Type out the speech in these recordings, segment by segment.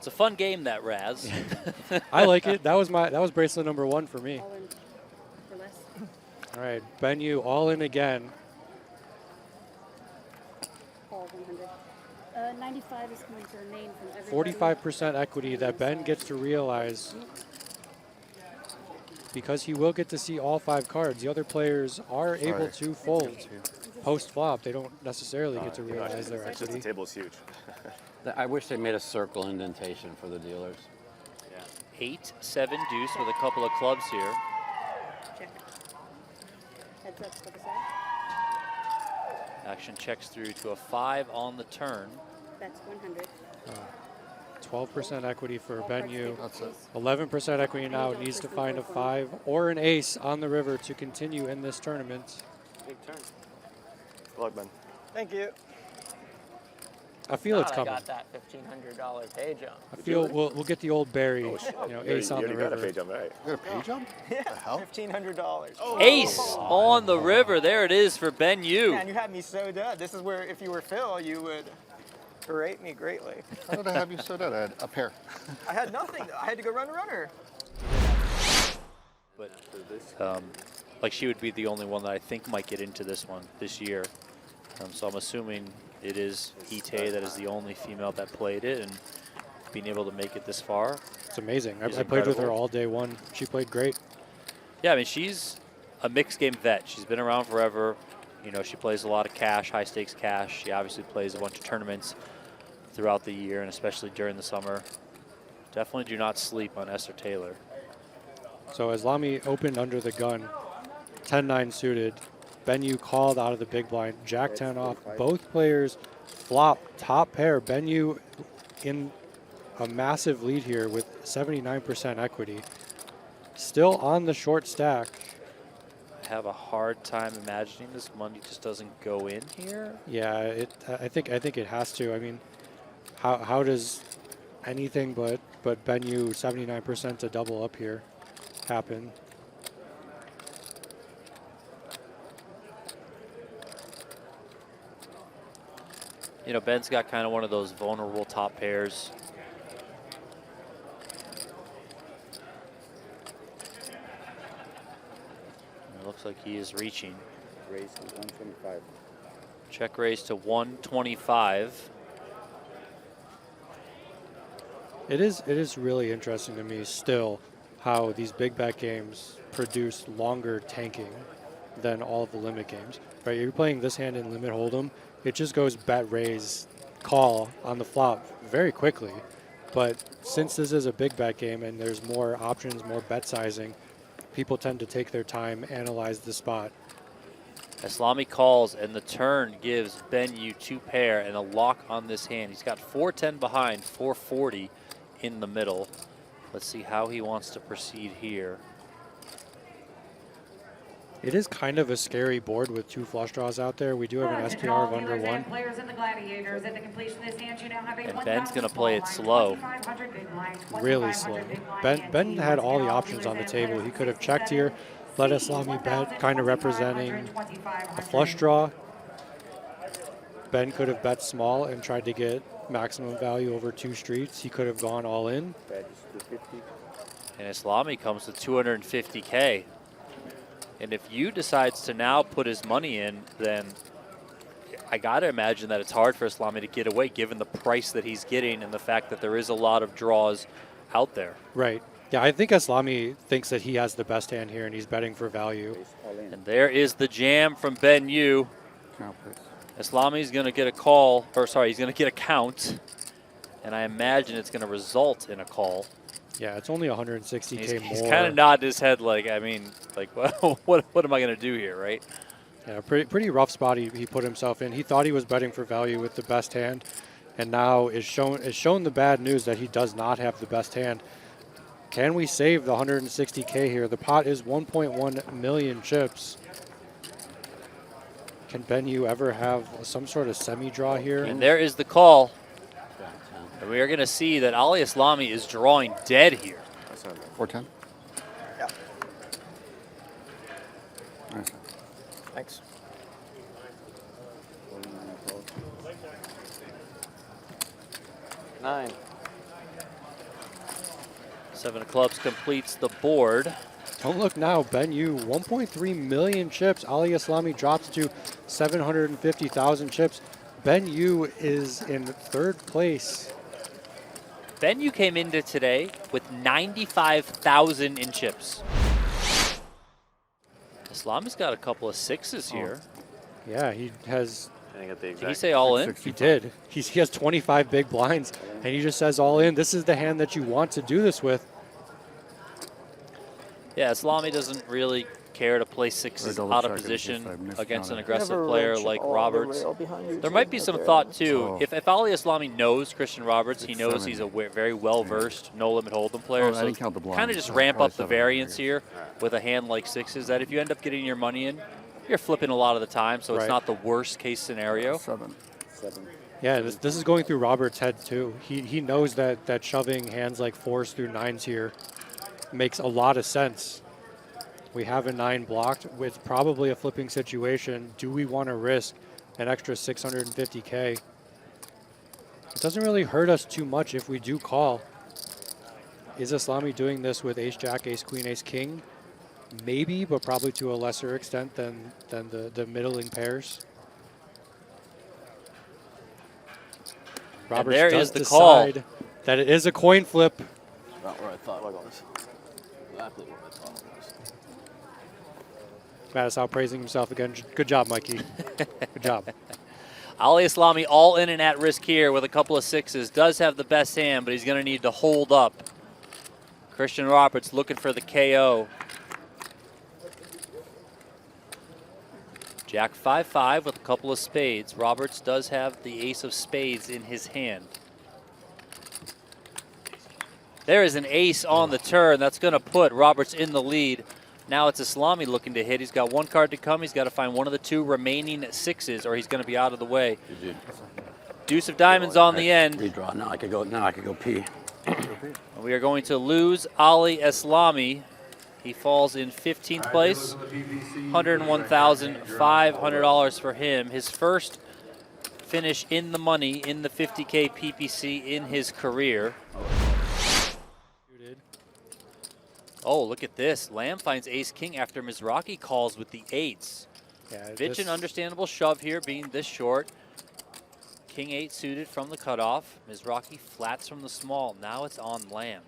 It's a fun game, that Raz. I like it. That was bracelet number 1 for me. All in for less. All right, Ben Yu all in again. All 100. 95 is going to remain from everybody. 45% equity that Ben gets to realize because he will get to see all 5 cards. The other players are able to fold post-flop. They don't necessarily get to realize their It's just the equity. table is huge. I wish they made a circle indentation for the dealers. Yeah. 8-7 deuce with a couple of clubs here. Check. Heads up for the side. Action checks through to a 5 on the turn. That's 100. 12% equity for All Ben cards Yu. stay close. 11% equity now. Needs to find a 5 or an ace on the river to continue in this tournament. Big turn. Good luck, Ben. Thank you. I feel it's I coming. got that $1,500 pay jump. I feel we'll get the old Barry, ace on the You river. got a pay jump, right? You got a pay jump? Yeah, The hell? $1,500. Ace on the river. There it is for Ben Yu. Man, you had me so dead. This is where, if you were Phil, you would berate me greatly. How did I have you so dead? I had a pair. I had nothing. I had to go run runner. But like she would be the only one that I think might get into this one this year. So I'm assuming it is Ite that is the only female that played it, and being able to make it this far. It's amazing. I is played with her incredible. all day 1. She played great. Yeah, I mean, she's a mixed game vet. She's been around forever. You know, she plays a lot of cash, high stakes cash. She obviously plays a bunch of tournaments throughout the year, and especially during the summer. Definitely do not sleep on Esther Taylor. So as Lamy opened under the gun, 10-9 suited, Ben Yu called out of the big blind, Jack 10 off. Both players flop top pair. Ben Yu in a massive lead here with 79% equity. Still on the short stack. I have a hard time imagining this money just doesn't go in here. Yeah, I think it has to. I mean, how does anything but Ben Yu 79% to double up here happen? You know, Ben's got kind of one of those vulnerable top pairs. It looks like he is reaching. Raise to 125. Check raise to 125. It is really interesting to me still how these big bet games produce longer tanking than all of the limit games. Right, you're playing this hand in limit hold'em. It just goes bet raise call on the flop very quickly. But since this is a big bet game and there's more options, more bet sizing, people tend to take their time, analyze the spot. Islami calls, and the turn gives Ben Yu 2 pair and a lock on this hand. He's got 410 behind, 440 in the middle. Let's see how he wants to proceed here. It is kind of a scary board with 2 flush draws out there. We do have an SPR of under 1. And Ben's going to play it slow. Really slow. Ben had all the options on the table. He could have checked here, let Islami bet, kind of representing a flush draw. Ben could have bet small and tried to get maximum value over 2 streets. He could have gone all in. And Islami comes to 250K. And if Yu decides to now put his money in, then I got to imagine that it's hard for Islami to get away given the price that he's getting and the fact that there is a lot of draws out there. Right. Yeah, I think Islami thinks that he has the best hand here and he's betting for value. And there is the jam from Ben Yu. Islami's going to get a call, or sorry, he's going to get a count. And I imagine it's going to result in a call. Yeah, it's only 160K more. He's kind of nodding his head like, I mean, like, what am I going to do here, right? Yeah, pretty rough spot he put himself in. He thought he was betting for value with the best hand, and now is shown the bad news that he does not have the best hand. Can we save the 160K here? The pot is 1.1 million chips. Can Ben Yu ever have some sort of semi-draw here? And there is the call. And we are going to see that Ali Islami is drawing dead here. 410? Yeah. Nice. Thanks. Nine. 7 of clubs completes the board. Don't look now, Ben Yu, 1.3 million chips. Ali Islami drops to 750,000 chips. Ben Yu is in 3rd place. Ben, you came into today with 95,000 in chips. Islami's got a couple of 6s here. Yeah, he has. I think at the Did he exact say all in? He did. He has 25 big blinds, and he just says all in. This is the hand that you want to do this with. Yeah, Islami doesn't really care to play 6s out of position against an aggressive player like Roberts. There might be some thought too. If Ali Islami knows Christian Roberts, he knows he's a very well-versed no-limit hold'em player. So kind of just ramp up the variance here with a hand like 6s. That if you end up getting your money in, you're flipping a lot of the time, so it's not the worst-case scenario. 7. Yeah, this is going through Roberts' head too. He knows that shoving hands like 4s through 9s here makes a lot of sense. We have a 9 blocked with probably a flipping situation. Do we want to risk an extra 650K? It doesn't really hurt us too much if we do call. Is Islami doing this with ace-jack, ace-queen, ace-king? Maybe, but probably to a lesser extent than the middling pairs. Roberts there does is the call. decide that it is a coin flip. Not where I thought it was. Exactly where I thought it was. Mattis out praising himself again. Good job, Mikey. Good job. Ali Islami all in and at risk here with a couple of 6s. Does have the best hand, but he's going to need to hold up. Christian Roberts looking for the KO. Jack 5-5 with a couple of spades. Roberts does have the ace of spades in his hand. There is an ace on the turn. That's going to put Roberts in the lead. Now it's Islami looking to hit. He's got 1 card to come. He's got to find one of the 2 remaining 6s, or he's going to be out of the way. Deuce of diamonds on the end. Redraw. Now I could go pee. We are going to lose Ali Islami. He falls in 15th place. $101,500 for him. His first finish in the money in the 50K PPC in his career. Oh, look at this. Lamb finds ace-king after Mizrachi calls with the 8s. Yeah, Vitch an understandable shove here, being this short. King 8 suited from the cutoff. Mizrachi flats from the small. Now it's on Lamb.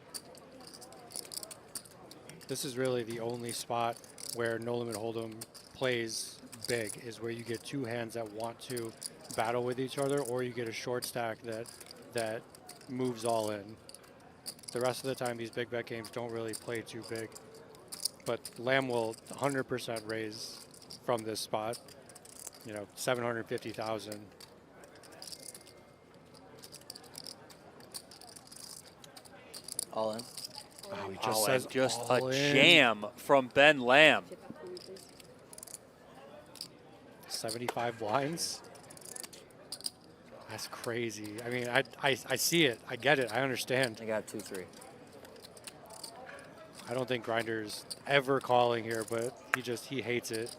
This is really the only spot where No Limit Hold'em plays big, is where you get 2 hands that want to battle with each other, or you get a short stack that moves all in. The rest of the time, these big bet games don't really play too big. But Lamb will 100% raise from this spot. You know, 750,000. All in. Oh, he just says just all a in. jam from Ben Lamb. Chip up for me, please. 75 blinds. That's crazy. I mean, I see it. I get it. I understand. I got 2-3. I don't think Grinder's ever calling here, but he hates it.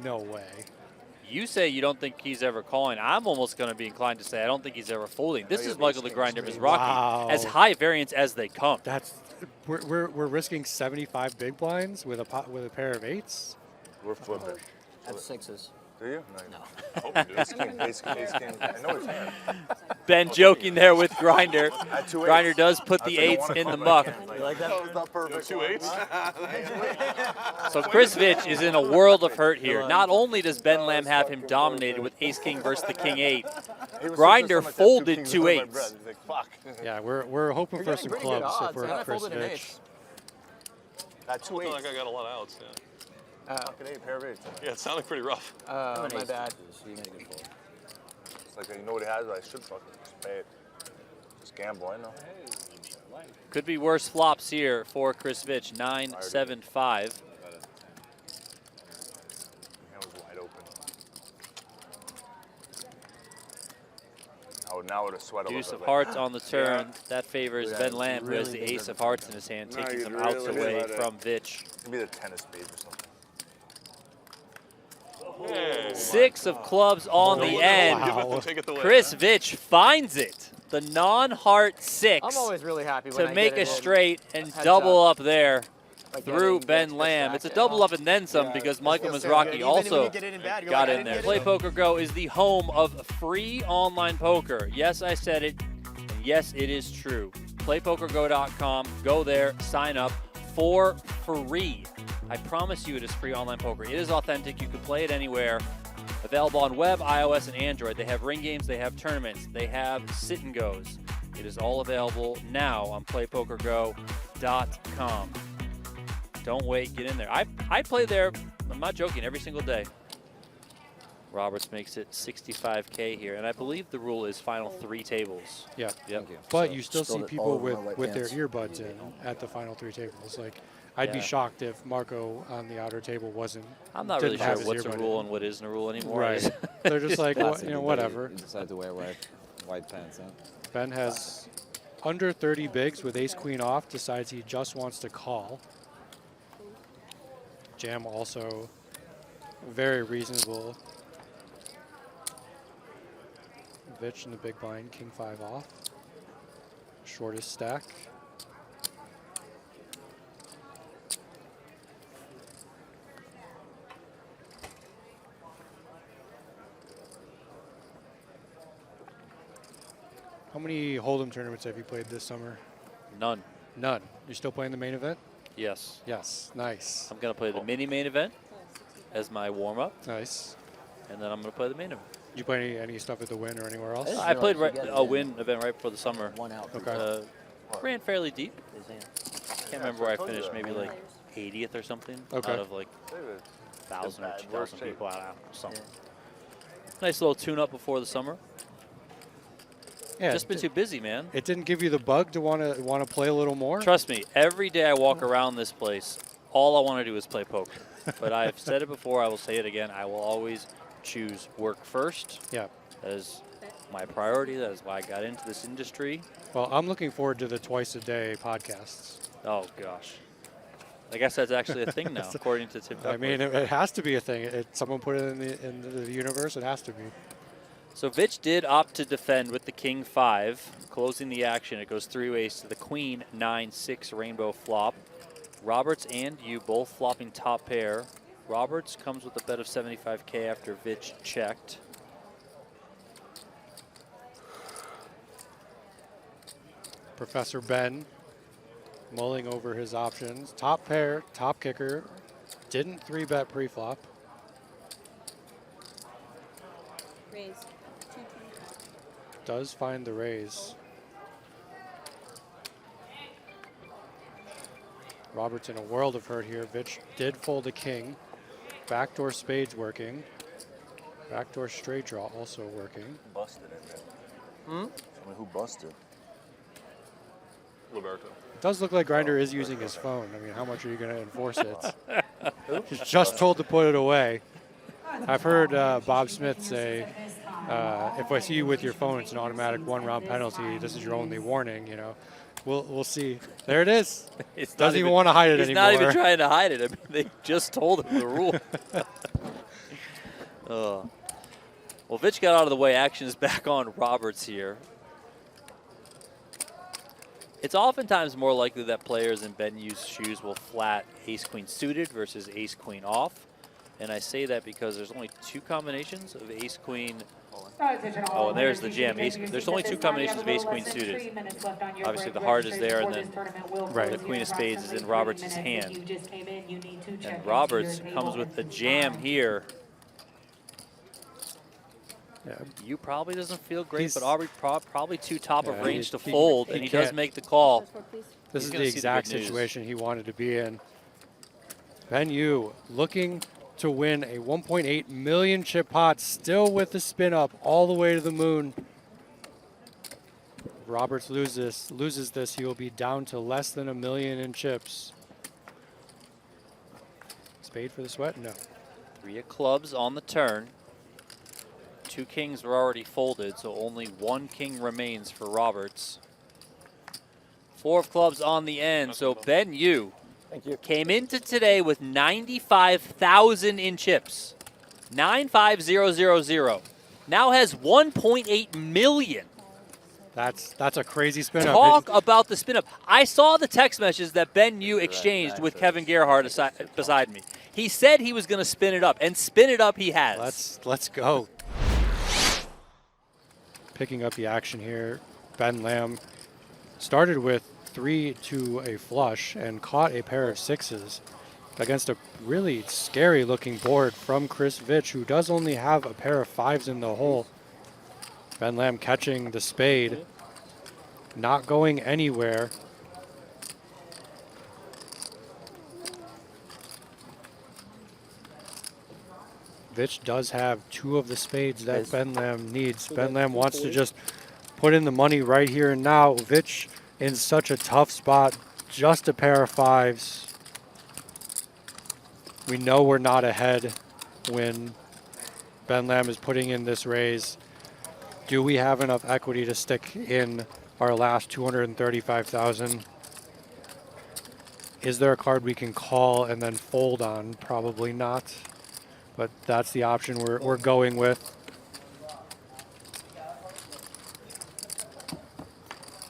No way. You say you don't think he's ever calling. I'm almost going to be inclined to say I don't think he's ever folding. This is Michael the Grinder Mizrachi. Wow. As high variance as they come. That's we're risking 75 big blinds with a pair of 8s. We're flipping. That's 6s. Do you? No. I hope you do. Ace king, ace king, ace king. I know it's him. Ben joking there with Grinder. At 2 Grinder 8s. does put the 8s in the muck. You like that? That was not perfect. 2 8s? So Chris Vitch is in a world of hurt here. Not only does Ben Lamb have him dominated with ace king versus the king 8, Grinder folded 2 8s. He's like, fuck. Yeah, we're hoping for some clubs if we're Chris folded an Vitch. ace. At 2 8s. I got a lot of outs, yeah. Fucking 8, pair of 8s. Yeah, it sounded pretty rough. My bad. So you made a good fold. It's like, you know what he has, I should fucking just pay it. Just gamble, I know. Could be worse flops here for Chris Vitch. 9-7-5. Hand was wide open. Now would have sweat a Deuce little of bit. hearts on the turn. That favors Ben Lamb, who has the ace of hearts in his hand, No, taking you'd some outs really away let it. from Vitch. Maybe the 10 of spades or something. Hey. 6 of clubs on the end. Take it away. Chris Vitch finds it. The non-heart 6 I'm always really happy when to I make get a it in. straight and Heads double up. up there By through getting Ben the Lamb. It's a distraction. double up and then some because Michael feels so good. Mizrachi Even when also you get it in bad, you're got like, I in didn't there. get Play it. Poker Go is the home of free online poker. Yes, I said it. And yes, it is true. PlayPokerGo.com. Go there, sign up for free. I promise you it is free online poker. It is authentic. You can play it anywhere. Available on web, iOS, and Android. They have ring games. They have tournaments. They have sit and goes. It is all available now on PlayPokerGo.com. Don't wait. Get in there. I play there, I'm not joking, every single day. Roberts makes it 65K here. And I believe the rule is final 3 tables. Yeah. Yep. But So, you still see all people of my with, white with their pants. earbuds in at the final 3 tables. Like, I'd be Yeah. shocked if Marco on the outer table wasn't. I'm not really didn't sure have his what's a earbud rule in. and what isn't a rule anymore. Right. They're just like, well, Classic, whatever. You decide to wear white pants, huh? Ben has under 30 bigs with ace-queen off, decides he just wants to call. Jam also very reasonable. Vitch in the big blind, king 5 off. Shortest stack. How many Hold'em tournaments have you played this summer? None. None. You're still playing the main event? Yes. Yes. Nice. I'm going to play the mini main event as my warm-up, Nice. and then I'm going to play the main event. Did you play any stuff at the Win or anywhere else? I played realize you get a it. win event right before the summer. One out. Okay. Ran fairly deep. Can't remember where I finished. Maybe like 80th or something. Okay. Out of like David, 1,000 or bad 2,000 worst shape. people. I don't know. Something. Nice little tune-up before the summer. Yeah. Just been too busy, man. It didn't give you the bug to want to play a little more? Trust me, every day I walk around this place, all I want to do is play poker. But I've said it before, I will say it again. I will always choose work first. Yeah. That is my priority. That is why I got into this industry. Well, I'm looking forward to the twice-a-day podcasts. Oh, gosh. I guess that's actually a thing now, according to Tim I Duckworth. mean, it has to be a thing. Someone put it in the universe. It has to be. So Vitch did opt to defend with the king 5, closing the action. It goes 3-ways to the queen 9-6 rainbow flop. Roberts and you both flopping top pair. Roberts comes with a bet of 75K after Vitch checked. Professor Ben mulling over his options. Top pair, top kicker. Didn't 3-bet pre-flop. Raise. 225. Does find the raise. Roberts in a world of hurt here. Vitch did fold a king. Backdoor spades working. Backdoor straight draw also working. Busted in there. I mean, who busted? Liberto. It does look like Grinder is using his phone. I mean, how much are you going to enforce it? He's just told to put it away. I've heard Bob Smith say, if I see you with your phone, it's an automatic 1-round penalty. This is your only warning, you know. We'll see. There it is. It's not Doesn't even want to hide it he's anymore. not even trying to hide it. I mean, they just told him the rule. Well, Vitch got out of the way. Action is back on Roberts here. It's oftentimes more likely that players in Ben Yu's shoes will flat ace-queen suited versus ace-queen off. And I say that because there's only 2 combinations of ace-queen. Oh, and there's the jam. There's only 2 combinations of ace-queen suited. Obviously, the heart is there, and then the queen of spades is in Roberts' hand. And Roberts comes with the jam here. Yeah. You probably doesn't feel great, He's- but Aubrey probably too top of Yeah, range to he fold, and he does can't. make the call. Just work, please. This He's is gonna the see the exact good news. situation he wanted to be in. Ben Yu looking to win a 1.8 million chip pot, still with the spin up all the way to the moon. Roberts loses this, he will be down to less than $1 million in chips. Spade for the sweat? No. 3 of clubs on the turn. 2 kings were already folded, so only 1 king remains for Roberts. 4 of clubs on the end, so Ben Yu Thank you. came into today with 95,000 in chips. 95000. Now has 1.8 million. That's a crazy spin up. Talk about the spin up. I saw the text messages that Ben Yu exchanged with Kevin Gerhardt beside me. He said he was going to spin it up, and spin it up he has. Let's go. Picking up the action here, Ben Lamb started with 3 to a flush and caught a pair of 6s against a really scary looking board from Chris Vitch, who does only have a pair of 5s in the hole. Ben Lamb catching the spade, not going anywhere. Vitch does have 2 of the spades that Ben Lamb needs. Ben Lamb wants to just put in the money right here and now. Vitch in such a tough spot, just a pair of 5s. We know we're not ahead when Ben Lamb is putting in this raise. Do we have enough equity to stick in our last 235,000? Is there a card we can call and then fold on? Probably not, but that's the option we're going with.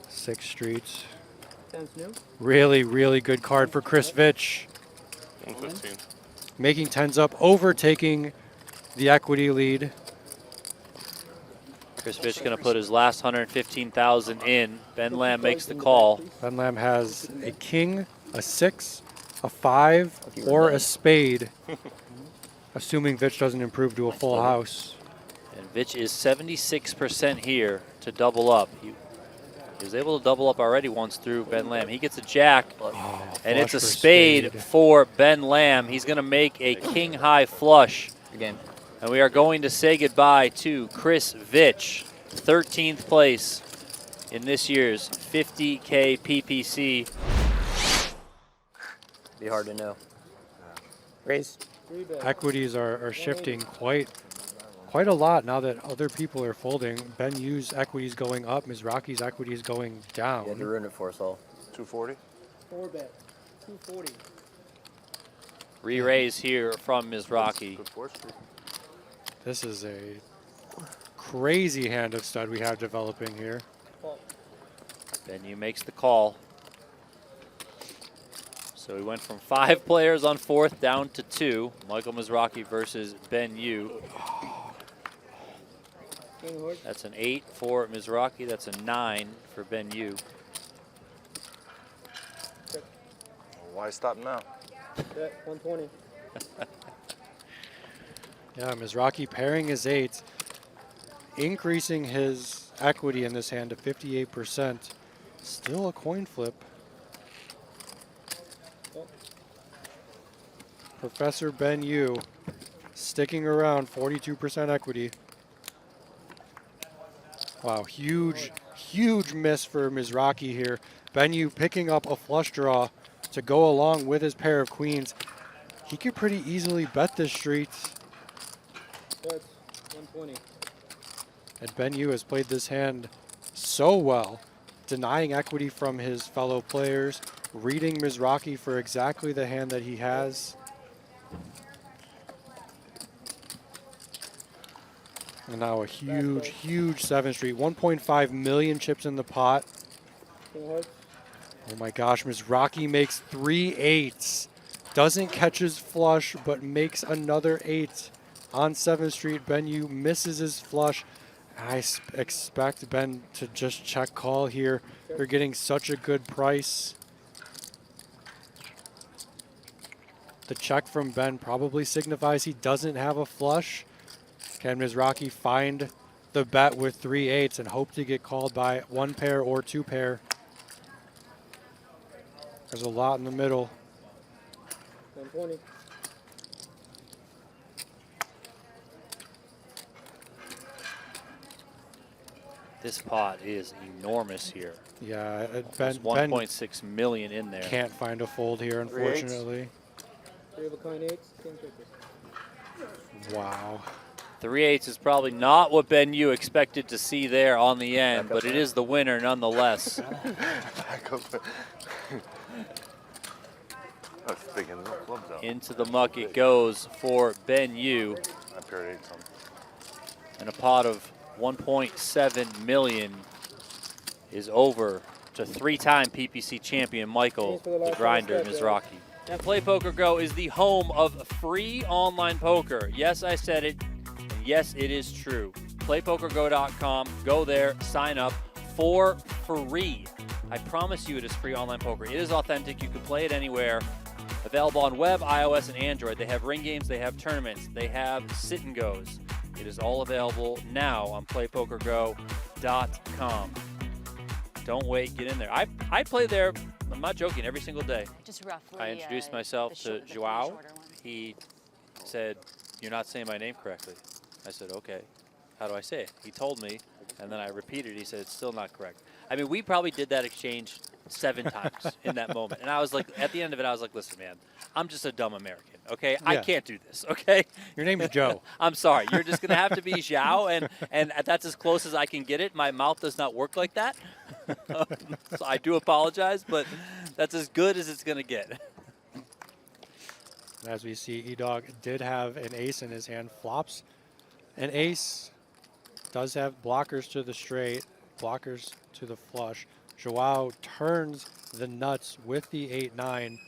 6th Street. Really, really good card for Chris Vitch. 115. Making 10s up, overtaking the equity lead. Chris Vitch going to put his last 115,000 in. Ben Lamb makes the call. Ben Lamb has a king, a 6, a 5, or a spade, assuming Vitch doesn't improve to a full house. And Vitch is 76% here to double up. He was able to double up already once through Ben Lamb. He gets a jack, and it's a spade for Ben Lamb. He's going to make a king-high flush. Again. And we are going to say goodbye to Chris Vitch, 13th place in this year's 50K PPC. Be hard to know. Raise. Equities are shifting quite a lot now that other people are folding. Ben Yu's equities going up, Mizrachi's equities going down. You had to ruin it for us all. 240. 4-bet. 240. Re-raise here from Mizrachi. Good 4th Street. This is a crazy hand of stud we have developing here. Ben Yu makes the call. So we went from 5 players on 4th down to 2. Michael Mizrachi versus Ben Yu. That's an 8 for Mizrachi. That's a 9 for Ben Yu. Why stop now? Bet 120. Yeah, Mizrachi pairing his 8s, increasing his equity in this hand to 58%. Still a coin flip. Professor Ben Yu sticking around 42% equity. Wow, huge miss for Mizrachi here. Ben Yu picking up a flush draw to go along with his pair of queens. He could pretty easily bet this street. Bet 120. And Ben Yu has played this hand so well, denying equity from his fellow players, reading Mizrachi for exactly the hand that he has. And now a huge 7th Street. 1.5 million chips in the pot. Oh my gosh, Mizrachi makes 3 8s. Doesn't catch his flush, but makes another 8 on 7th Street. Ben Yu misses his flush. I expect Ben to just check call here. They're getting such a good price. The check from Ben probably signifies he doesn't have a flush. Can Mizrachi find the bet with 3 8s and hope to get called by 1 pair or 2 pair? There's a lot in the middle. 120. This pot is enormous here. Yeah, There's Ben 1.6 million in there. can't find a fold here, unfortunately. 3 of a kind 8s. 10 tickets. Wow. 3 8s is probably not what Ben Yu expected to see there on the end, but it is the winner nonetheless. That's sticking the clubs out. Into the muck it goes for Ben Yu. I paired 8 some. And a pot of 1.7 million is over to 3-time PPC champion Michael, the grinder Mizrachi. And PlayPokerGo is the home of free online poker. Yes, I said it. And yes, it is true. PlayPokerGo.com. Go there, sign up for free. I promise you it is free online poker. It is authentic. You can play it anywhere. Available on web, iOS, and Android. They have ring games. They have tournaments. They have sit and goes. It is all available now on PlayPokerGo.com. Don't wait. Get in there. I play there, I'm not joking, every single day. Just roughly. I introduced myself to Joao. He said, "You're not saying my name correctly." I said, "Okay. How do I say it?" He told me, and then I repeated it. He said, "It's still not correct." I mean, we probably did that exchange 7 times in that moment. And I was like, at the end of it, I was like, "Listen, man, I'm just a dumb American, okay? I Yeah. can't do this, okay?" Your name is Joe. I'm sorry. You're just going to have to be Joao, and that's as close as I can get it. My mouth does not work like that. So I do apologize, but that's as good as it's going to get. As we see, E-Dog did have an ace in his hand. Flops an ace. Does have blockers to the straight, blockers to the flush. Joao turns the nuts with the 8-9.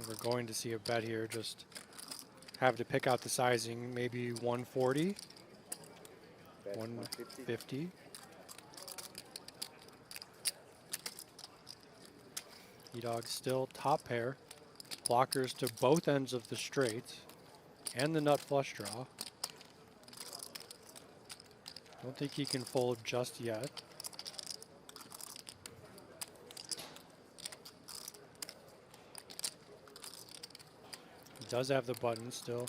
We're going to see a bet here. Just have to pick out the sizing. Maybe 140, 150. E-Dog still top pair. Blockers to both ends of the straight and the nut flush draw. Don't think he can fold just yet. He does have the button still.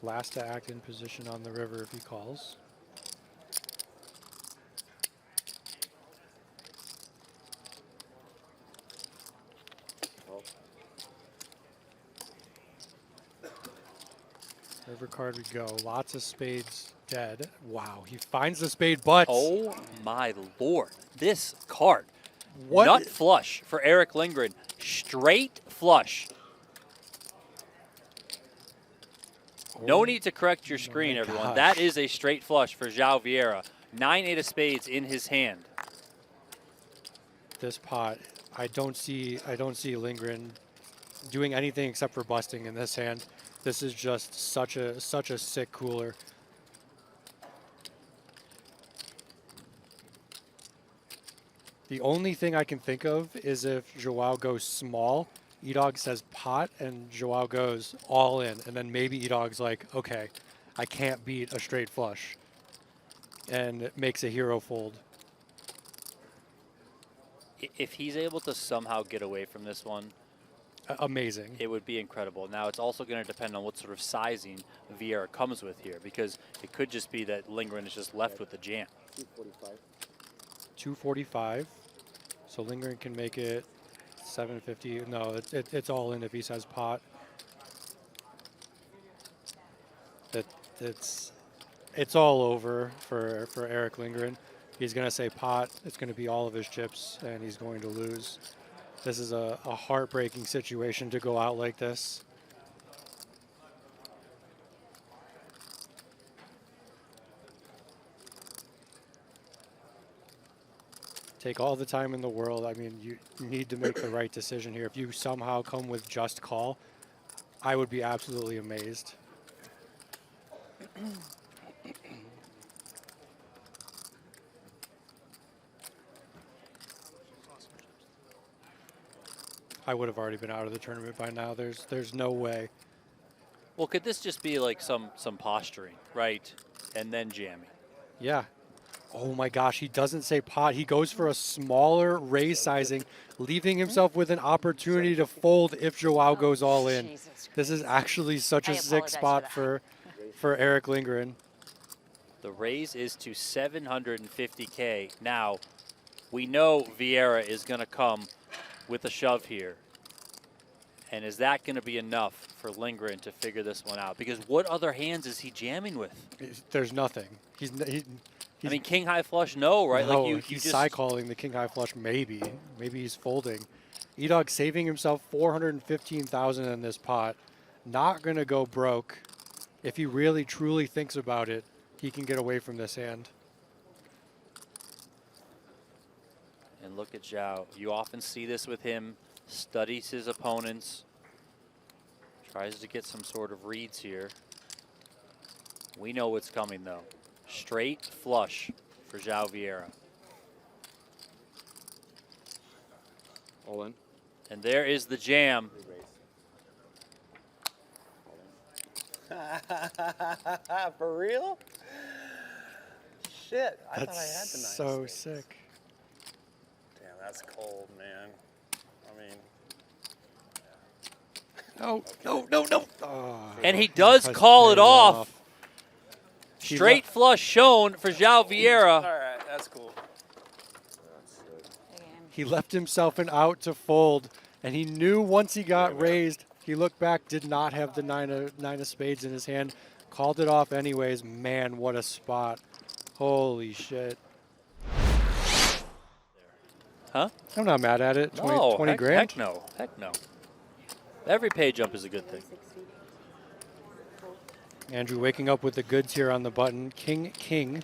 Last to act in position on the river if he calls. River card we go. Lots of spades dead. Wow, he finds the spade butts. Oh my lord. This card. What? Nut flush for Eric Lindgren. Straight flush. No need to correct your screen, my everyone. gosh. That is a straight flush for Joao Vieira. 9-8 of spades in his hand. This pot, I don't see Lindgren doing anything except for busting in this hand. This is just such a sick cooler. The only thing I can think of is if Joao goes small, E-Dog says pot, and Joao goes all in, and then maybe E-Dog's like, okay, I can't beat a straight flush, and it makes a hero fold. If he's able to somehow get away from this one, Amazing. it would be incredible. Now, it's also going to depend on what sort of sizing Vieira comes with here, because it could just be that Lindgren is just left with the jam. 245. 245. So Lindgren can make it 750. No, it's all in if he says pot. It's all over for Eric Lindgren. He's going to say pot. It's going to be all of his chips, and he's going to lose. This is a heartbreaking situation to go out like this. Take all the time in the world. I mean, you need to make the right decision here. If you somehow come with just call, I would be absolutely amazed. I would have already been out of the tournament by now. There's no way. Well, could this just be like some posturing, right? And then jamming. Yeah. Oh my gosh, he doesn't say pot. He goes for a smaller raise sizing, leaving himself with an opportunity to fold if Joao goes all in. This is actually such a sick spot for Eric Lindgren. The raise is to 750K. Now, we know Vieira is going to come with a shove here. And is that going to be enough for Lindgren to figure this one out? Because what other hands is he jamming with? There's nothing. I mean, king high flush, no, right? No, Like you he's just side calling the king high flush. Maybe he's folding. E-Dog saving himself 415,000 in this pot. Not gonna go broke. If he really truly thinks about it, he can get away from this hand. And look at Joao. You often see this with him. Studies his opponents. Tries to get some sort of reads here. We know what's coming though. Straight flush for Joao Vieira. All in. And there is the jam. For real? Shit, I thought I had the That's nine so spades. sick. Damn, that's cold, man. I mean, No. Oh, And he does call it paid off. Straight flush shown for Joao all Vieira. right, that's cool. He left himself an out to fold, and he knew once he got raised, he looked back, did not have the nine of spades in his hand, called it off anyways. Man, what a spot. Holy shit. Huh? I'm not mad at it. 20, No, 20 grand? Heck no. Heck no. Every pay jump is a good thing. Andrew waking up with the goods here on the button. King.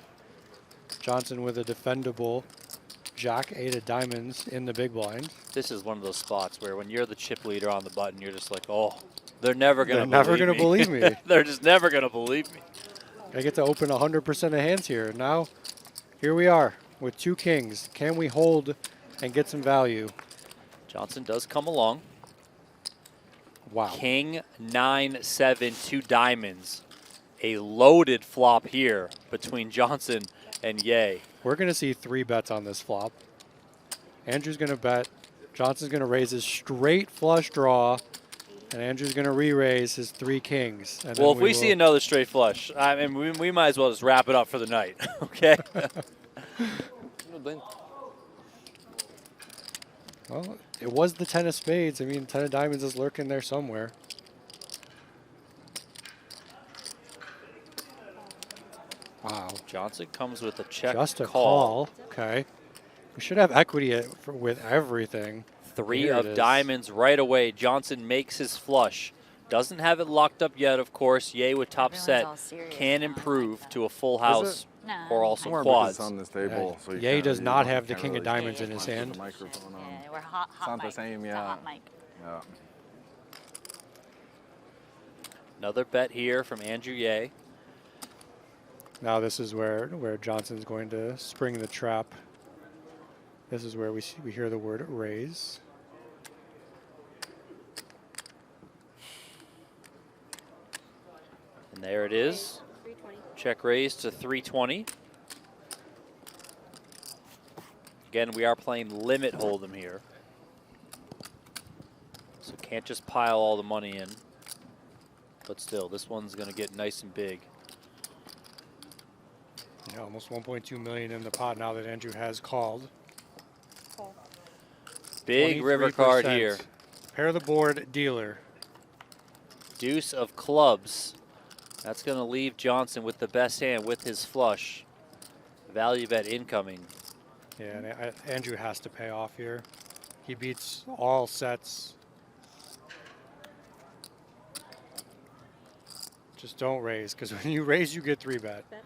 Johnson with a defendable Jack 8 of diamonds in the big blind. This is one of those spots where when you're the chip leader on the button, you're just like, oh, they're never going to believe me. They're just never going to believe me. I get to open 100% of hands here. Now, here we are with 2 kings. Can we hold and get some value? Johnson does come along. Wow. King, 9, 7, 2 diamonds. A loaded flop here between Johnson and Ye. We're going to see 3 bets on this flop. Andrew's going to bet. Johnson's going to raise his straight flush draw. And Andrew's going to re-raise his 3 kings. And Well, then if we see another straight flush, I mean, we might as well just wrap it up for the night, okay? Well, it was the 10 of spades. I mean, 10 of diamonds is lurking there somewhere. Wow. Johnson comes with a check Just a call. call. Okay. We should have equity with everything. 3 Here it of is. diamonds right away. Johnson makes his flush. Doesn't have it locked up yet, of course. Ye with top set can improve to a full house or also quads. on this table, so you Ye can't does really- not you have the can't king really of diamonds in put his the hand. microphone on. Yeah, we're hot It's not the mic. same, It's a yeah. hot mic. Yeah. Another bet here from Andrew Ye. Now this is where Johnson's going to spring the trap. This is where we hear the word raise. And there it is. 320. Check raise to 320. Again, we are playing limit hold'em here. So can't just pile all the money in. But still, this one's going to get nice and big. Yeah, almost 1.2 million in the pot now that Andrew has called. Call. Big river card 23%. here. Pair the board dealer. Deuce of clubs. That's going to leave Johnson with the best hand with his flush. Value bet incoming. Yeah, and Andrew has to pay off here. He beats all sets. Just don't raise, because when you raise, you get 3-bet. Bet.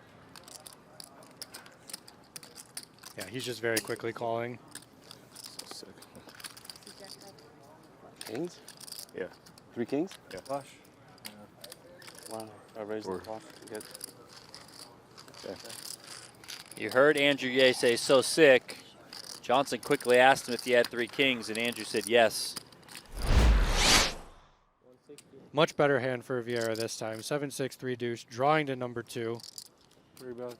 Yeah, he's just very quickly calling. So sick. Kings? Yeah. 3 kings? Yeah. Flush. Wow. I raised Or- the flush. Good. You heard Andrew Ye say so sick. Johnson quickly asked him if he had 3 kings, and Andrew said yes. Much better hand for Vieira this time. 7-6, 3 deuce, drawing to number 2. 3 bets.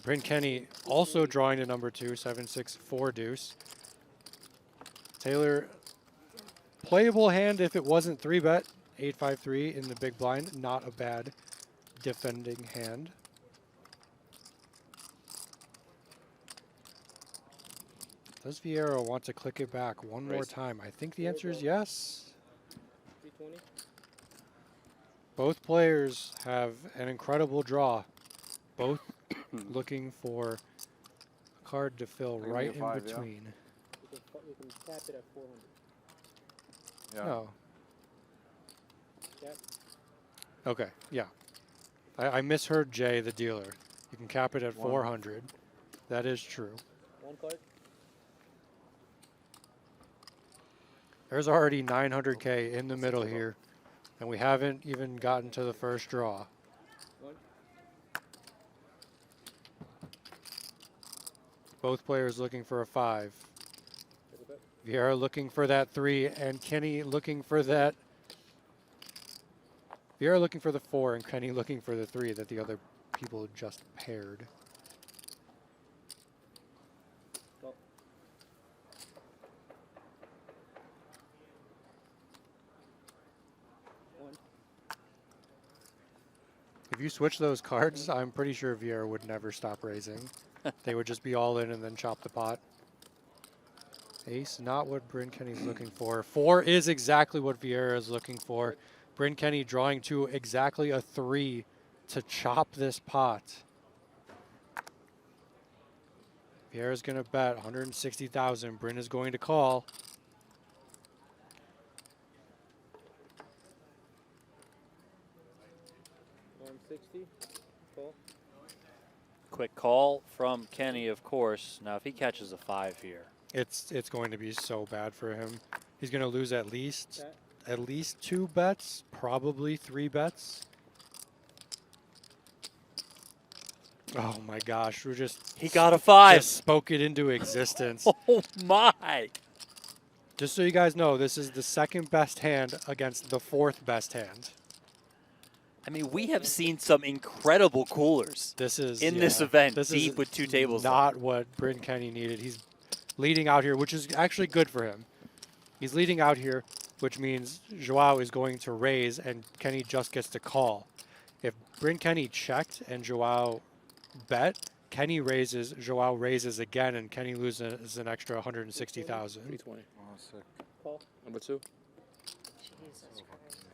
Bryn Kenney also drawing to number 2, 7-6, 4 deuce. Taylor, playable hand if it wasn't 3-bet. 8-5-3 in the big blind. Not a bad defending hand. Does Vieira want to click it back one more Raise. time? I think the answer is yes. 320. Both players have an incredible draw. Both looking for a card to fill Give me right a in 5, yeah. between. You can cap it at 400. Yeah. Oh, Cap. okay, yeah. I misheard Jay, the dealer. You can cap it at 400. That is true. 1 card. There's already 900K in the middle here, and we haven't even gotten to the first draw. 1. Both players looking for a 5. Take a bet. Vieira looking for that 3, and Kenny looking for that. Vieira looking for the 4, and Kenny looking for the 3 that the other people just paired. Call. One. If you switch those cards, I'm pretty sure Vieira would never stop raising. They would just be all in and then chop the pot. Ace, not what Bryn Kenney's looking for. 4 is exactly what Vieira is looking for. Bryn Kenney drawing to exactly a 3 to chop this pot. Vieira's going to bet 160,000. Bryn is going to call. $160. Call. Quick call from Kenny, of course. Now, if he catches a 5 here, It's going to be so bad for him. He's going to lose at least Cap. 2 bets, probably 3 bets. Oh my gosh, we just he got a 5. just spoke it into existence. Oh my! Just so you guys know, this is the second best hand against the 4th best hand. I mean, we have seen some incredible coolers This is in this event, this deep is with 2 tables. not what Bryn Kenney needed. He's leading out here, which is actually good for him. He's leading out here, which means Joao is going to raise and Kenny just gets to call. If Bryn Kenney checked and Joao bet, Kenny raises, Joao raises again, and Kenny loses an extra 160,000. 320. Oh, sick. Call. Number 2. Jesus Christ.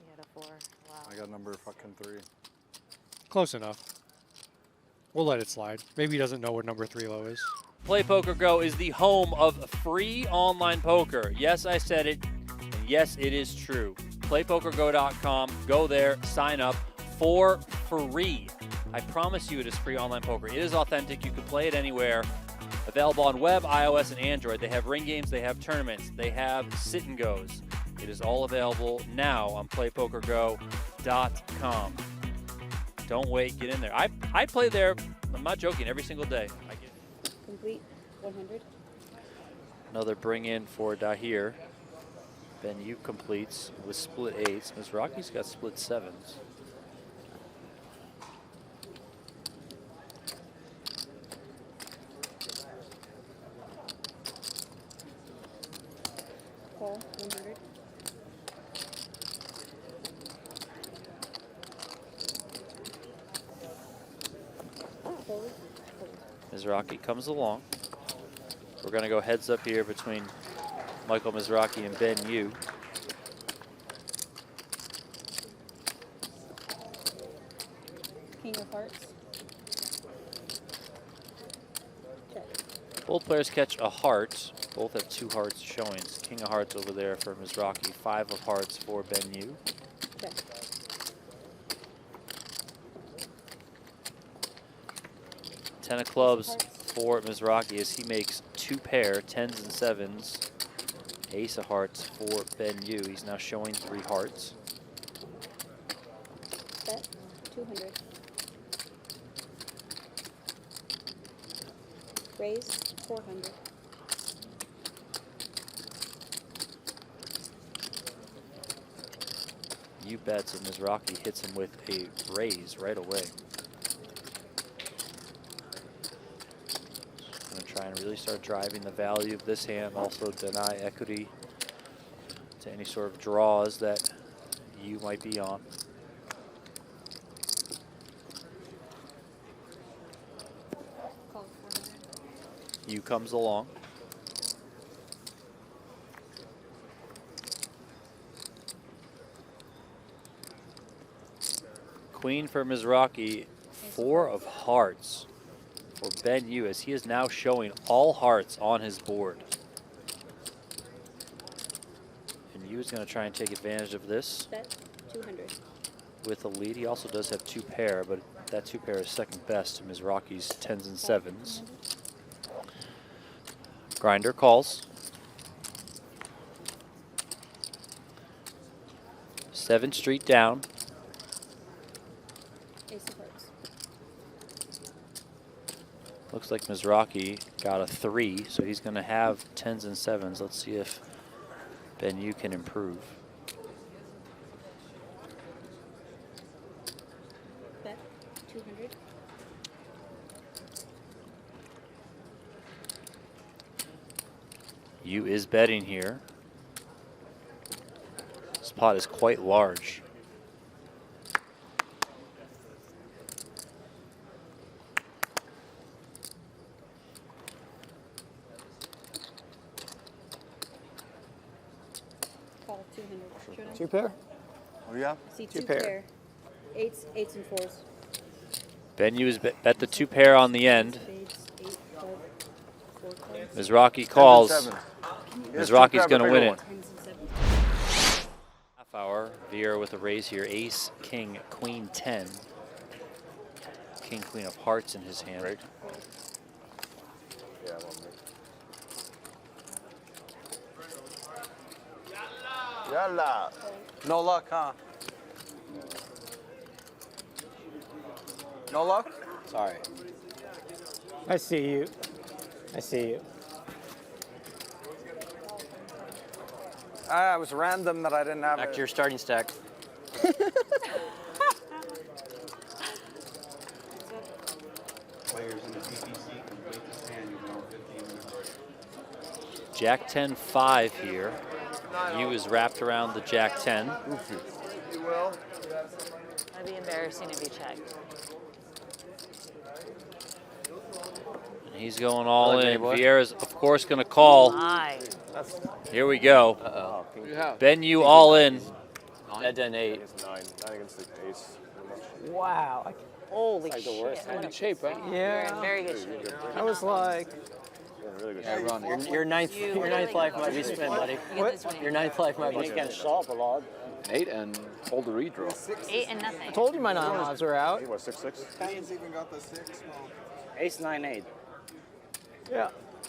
He had a 4. Wow. I got number fucking 3. Close enough. We'll let it slide. Maybe he doesn't know what number 3 low is. Play Poker Go is the home of free online poker. Yes, I said it, and yes, it is true. PlayPokerGo.com. Go there, sign up for free. I promise you it is free online poker. It is authentic. You can play it anywhere. Available on web, iOS, and Android. They have ring games. They have tournaments. They have sit and goes. It is all available now on PlayPokerGo.com. Don't wait. Get in there. I play there, I'm not joking, every single day. I get Complete 100. another bring in for Dahir. Ben Yu completes with split 8s. Mizrachi's got split 7s. Call 100. Fold. Mizrachi comes along. We're going to go heads up here between Michael Mizrachi and Ben Yu. King of hearts. Check. Both players catch a heart. Both have 2 hearts showing. King of hearts over there for Mizrachi. 5 of hearts for Ben Yu. Check. Ten of clubs for Mizrachi as he makes 2 pair, 10s and 7s. Ace of hearts for Ben Yu. He's now showing 3 hearts. Bet 200. Raise 400. Yu bets and Mizrachi hits him with a raise right away. Gonna try and really start driving the value of this hand, also deny equity to any sort of draws that Yu might be on. Call 400. Yu comes along. Queen for Mizrachi, 4 of hearts for Ben Yu, as he is now showing all hearts on his board. And Yu is going to try and take advantage of this. Bet 200. With a lead, he also does have 2 pair, but that 2 pair is second best to Mizrachi's 10s and 7s. Grinder calls. 7th Street down. Ace of hearts. Looks like Mizrachi got a 3, so he's going to have 10s and 7s. Let's see if Ben Yu can improve. Bet 200. Yu is betting here. This pot is quite large. Call 200. Should I? 2 pair? What do you have? See, Two 2 pair. pair. Eights and 4s. Ben Yu is bet the 2 pair on the end. Spades, 8, 12, 4 cards. Mizrachi calls. 10 and 7. Mizrachi's going to win it. 10s and 7s. Half hour. Vieira with a raise here. Ace, king, queen, 10. King, queen of hearts in his hand. Right. Yeah, I'm on me. Yalla. No luck, huh? No luck? Sorry. I see you. I see you. It was random that I didn't have Back it. to your starting stack. Jack 10, 5 here. Yu is wrapped around the Jack 10. You will. That'd be embarrassing if he checked. And he's going all Hello, in. Danny boy. Vieira's, of course, going to call. My. Here we go. Uh-oh. Ben Yu all in. Dead to an 8. Against 9. 9 against the ace. Pretty much. Wow. Holy shit. Hand in shape, huh? You're in Yeah. very good shape. I was like, You're in really good Yeah, shape. run. Your ninth life might be spent, buddy. You get this one. Your ninth life might be spent. An 8 and hold the redraw. 8 and nothing. told you my non-lives were out. He was 6-6. Ace 9-8. Yeah.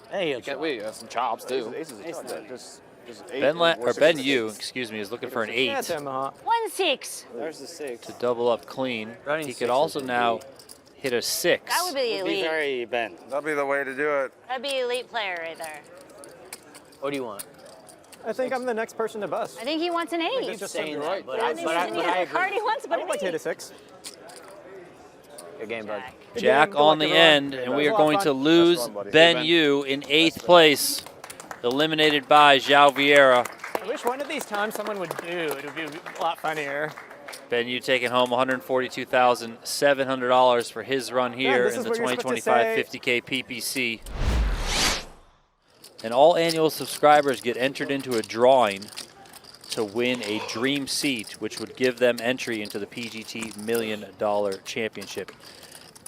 Hey, it's Can't wait. Some chops too. Aces is tough. Just Ben Yu, excuse me, is looking for an 8 Yeah, Tomahawk. 1-6. There's the 6. to double up clean. Running He 6 could is also gonna now be- hit a 6. That would be elite. very bent. That'd be the way to do it. That'd be elite player right there. What do you want? I think I'm the next person to bust. I think he wants an 8. It's just saying something that, but That means to me the card he wants, I but would an like to hit a 8. 6. Good game, bud. Jack. Good Jack game, good on luck, the everyone. end, and we It are was a lot going of to fun. lose Nice run, buddy. Ben Yu in 8th place, eliminated by Joao Vieira. I wish one of these times someone would do. It would be a lot funnier. Ben Yu taking home $142,700 for his run here this in is the what you're supposed to 2025 50K PPC. And all annual subscribers get entered into a drawing to win a dream seat, which would give them entry into the PGT $1 Million Championship.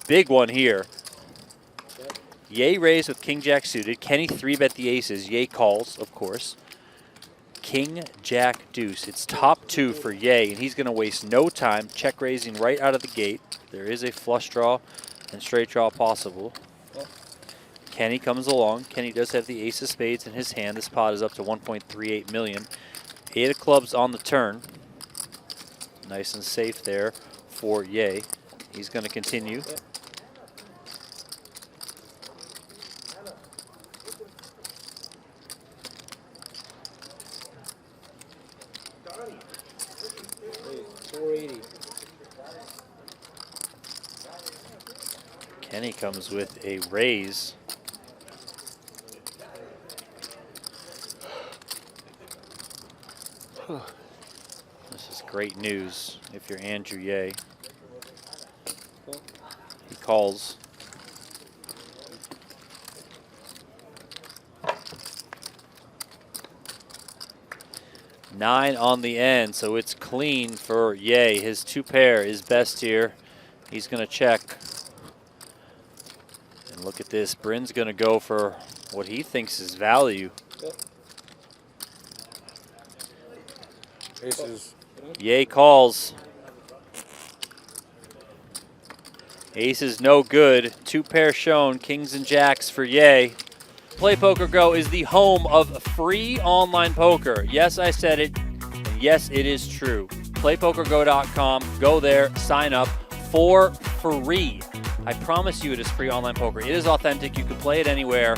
Big one here. Ye raised with King Jack suited. Kenny 3-bet the aces. Ye calls, of course. King Jack deuce. It's top 2 for Ye, and he's going to waste no time check raising right out of the gate. There is a flush draw and straight draw possible. Kenny comes along. Kenny does have the ace of spades in his hand. This pot is up to 1.38 million. 8 of clubs on the turn. Nice and safe there for Ye. He's going to continue. Kenny comes with a raise. This is great news if you're Andrew Ye. He calls. Nine on the end, so it's clean for Ye. His 2 pair is best here. He's going to check. with this. Bryn's going to go for what he thinks is value. Aces. Yay calls. Ace is no good. 2 pair shown. Kings and jacks for Yay. Play Poker Go is the home of free online poker. Yes, I said it. And yes, it is true. PlayPokerGo.com. Go there. Sign up for free. I promise you it is free online poker. It is authentic. You can play it anywhere.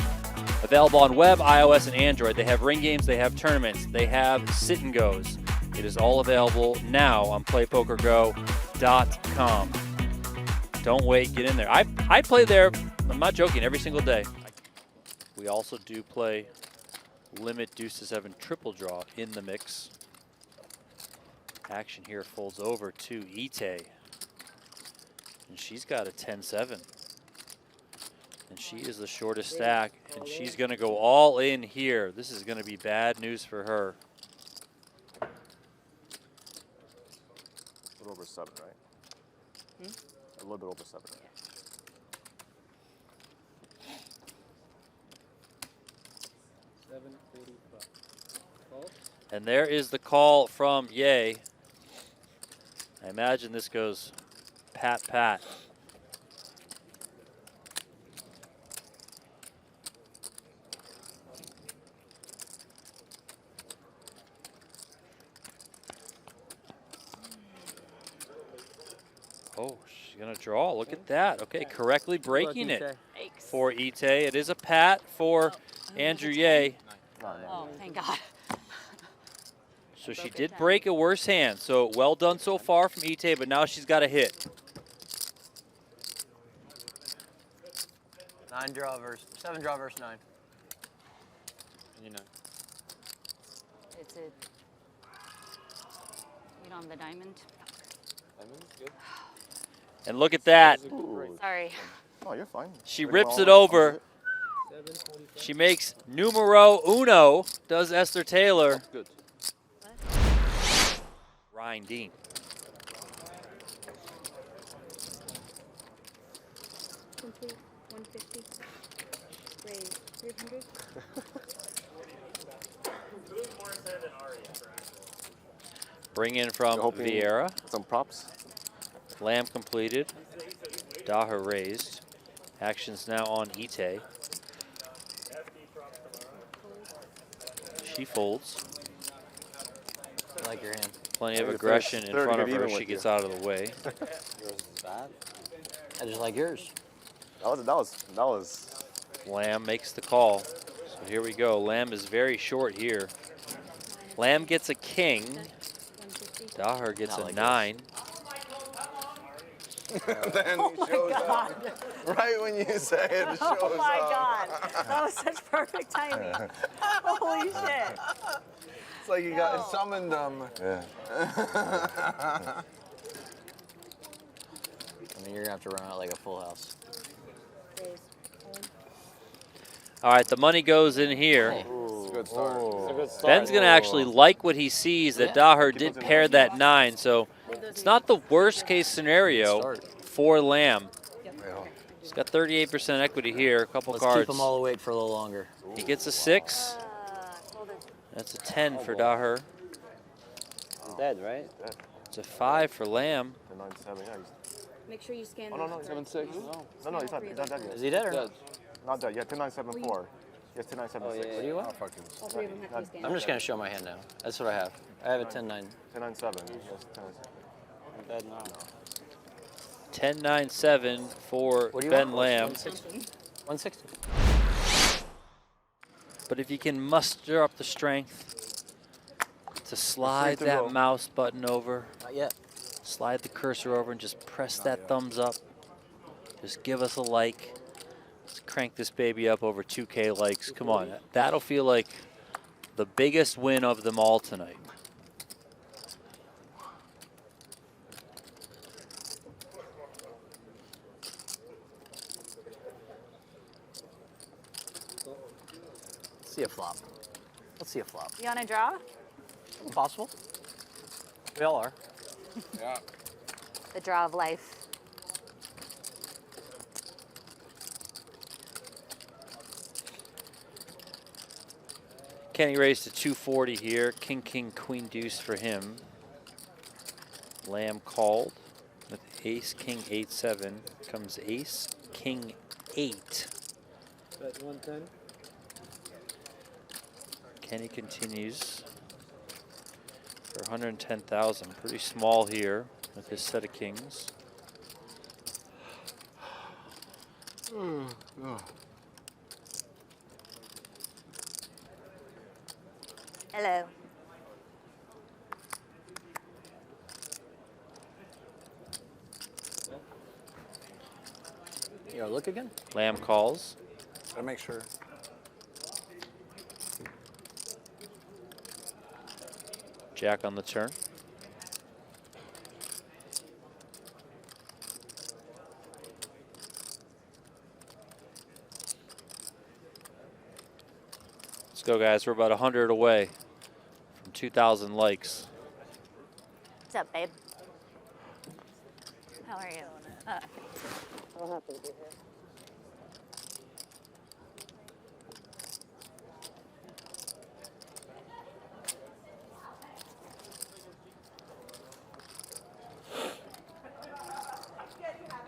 Available on web, iOS, and Android. They have ring games. They have tournaments. They have sit and goes. It is all available now on PlayPokerGo.com. Don't wait. Get in there. I play there, I'm not joking, every single day. We also do play limit deuce to 7 triple draw in the mix. Action here folds over to Ite. And she's got a 10-7. And she is the shortest stack. And she's going to go all in here. This is going to be bad news for her. A little over 7, right? A little bit over 7. And there is the call from Yay. I imagine this goes pat, pat. Oh, she's going to draw. Look at that. Okay, correctly breaking it for Ite. It is a pat for Andrew Yeh. Oh, thank God. So she did break a worse hand. So well done so far from Ite, but now she's got a hit. 7 draw versus 9. It's a. You don't have the diamond? And look at that. Sorry. Oh, you're fine. She rips it over. She makes numero uno, does Esther Taylor. Good. Ryan Dean. Complete 150. Raise 300. Bring in from Vieira. Some props. Lamb completed. Daher raised. Actions now on Ite. She folds. I like your hand. Plenty of aggression in front of her. She gets out of the way. Yours is bad. I just like yours. That was. Lamb makes the call. So here we go. Lamb is very short here. Lamb gets a king. Daher gets a 9. Then he shows up. Right when you say it, shows Oh my up. God. That was such perfect timing. Holy shit. It's like you got summoned them. Yeah. I mean, you're gonna have to run out like a full house. All right, the money goes in here. It's a good start. Ben's going to actually like what he sees that Daher did pair that 9, so it's not the worst case scenario for Lamb. He's got 38% equity here, a couple Let's cards. keep them all awake for a little longer. He gets a 6. That's a 10 for Daher. He's dead, right? It's a 5 for Lamb. 9-7, yeah. Make sure you scan. Oh, no, 7-6. No, he's not dead yet. Is he dead or Dead. not? Not dead. Yeah, 10-9-7-4. Yes, 10-9-7-6. What do you want? All three of them have to be scanned. I'm just gonna show my hand now. That's what I have. I have a 10-9. 10-9-7. Yes, 10-9-7. I'm dead now. 10-9-7 for What do you Ben want? Lamb. 160. But if you can muster up the strength to slide to that go. mouse button over, Not yet. slide the cursor over and just press that thumbs up. Just give us a like. Let's crank this baby up over 2K likes. Come on, that'll feel like the biggest win of them all tonight. Let's see a flop. Let's see a flop. You want to draw? Possible? We all are. Yeah. The draw of life. Kenney raised to 240 here. King, king, queen, deuce for him. Lamb called with ace, king, 8-7. Comes ace, king, 8. Bet 110. Kenney continues for 110,000. Pretty small here with his set of kings. Hello. You gotta look again? Lamb calls. Gotta make sure. Jack on the turn. Let's go, guys. We're about 100 away from 2,000 likes. What's up, babe? How are you? I'm happy to be here.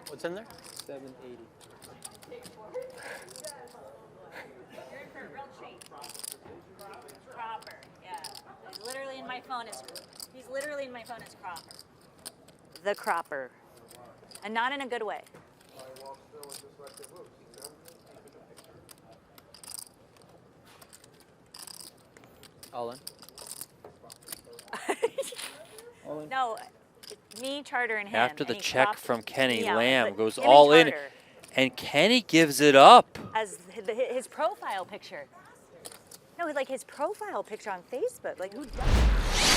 What's in there? 780. Cropper, yeah. He's literally in my phone as Cropper. The Cropper. And not in a good way. All in. No, me, Charter, and him. After the and he check cropped from Kenny, me out, Lamb but goes him and all in, Charter and Kenny gives it up. as his profile picture. No, like his profile picture on Facebook. Like, who does?